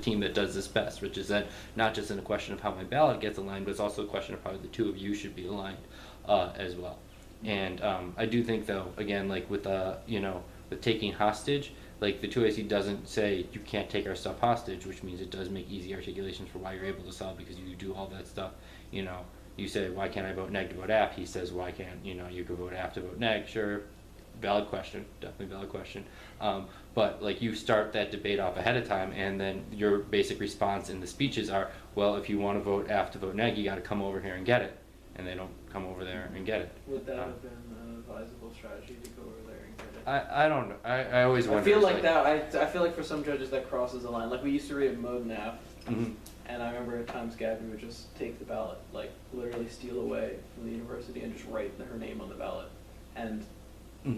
team that does this best, which is that not just in a question of how my ballot gets aligned, but it's also a question of how the two of you should be aligned as well. And I do think, though, again, like with with taking hostage, like the 2AC doesn't say you can't take our stuff hostage, which means it does make easy articulations for why you're able to solve, because you do all that stuff. You say, why can't I vote neg to vote app? He says, why can't you can vote app to vote neg? Sure, valid question, definitely valid question. But like you start that debate off ahead of time, and then your basic response in the speeches are, well, if you want to vote app to vote neg, you got to come over here and get it, and they don't come over there and get it. Would that have been an advisable strategy to go over there and get it? I don't know. I always wonder. I feel like that. I feel like for some judges that crosses a line. Like we used to read mode and app, and I remember at times Gabby would just take the ballot, like literally steal away from the university and just write her name on the ballot, and. I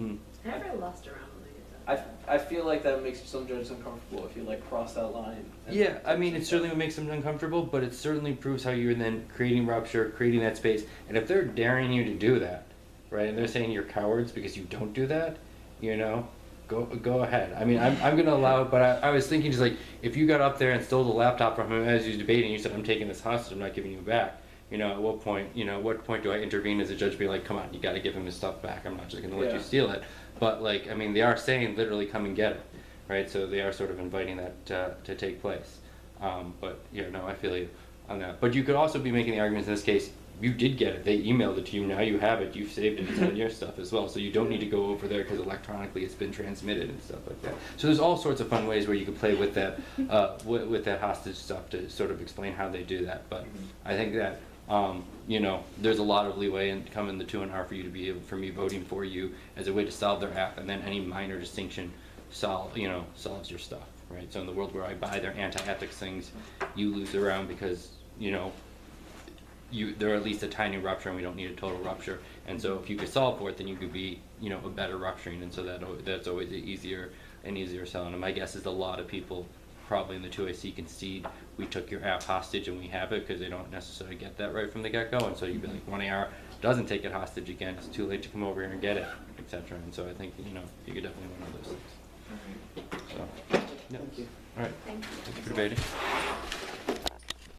never lost around when they did that. I feel like that makes some judges uncomfortable if you like cross that line. Yeah, I mean, it certainly makes them uncomfortable, but it certainly proves how you're then creating rupture, creating that space. And if they're daring you to do that, right, and they're saying you're cowards because you don't do that, go ahead. I mean, I'm going to allow it, but I was thinking just like, if you got up there and stole the laptop from him as he was debating, you said, I'm taking this hostage, I'm not giving you back. At what point do I intervene as a judge, be like, come on, you got to give him his stuff back. I'm not just going to let you steal it. But like, I mean, they are saying literally come and get it, right? So they are sort of inviting that to take place. But I feel you on that. But you could also be making the arguments in this case, you did get it. They emailed it to you. Now you have it. You've saved it. It's on your stuff as well. So you don't need to go over there because electronically it's been transmitted and stuff like that. So there's all sorts of fun ways where you can play with that with that hostage stuff to sort of explain how they do that. But I think that there's a lot of leeway in coming the 2 and R for you to be able, for me voting for you as a way to solve their app, and then any minor distinction solves your stuff, right? So in the world where I buy their anti-ethics things, you lose around because they're at least a tiny rupture, and we don't need a total rupture. And so if you could solve for it, then you could be a better rupturing, and so that's always an easier sell. And my guess is a lot of people probably in the 2AC concede we took your app hostage and we have it, because they don't necessarily get that right from the get-go, and so you'd be like, 1AR doesn't take it hostage again, it's too late to come over here and get it, etc. And so I think you could definitely one of those things. So, yeah. Thank you. All right. Thank you. Thank you for debating.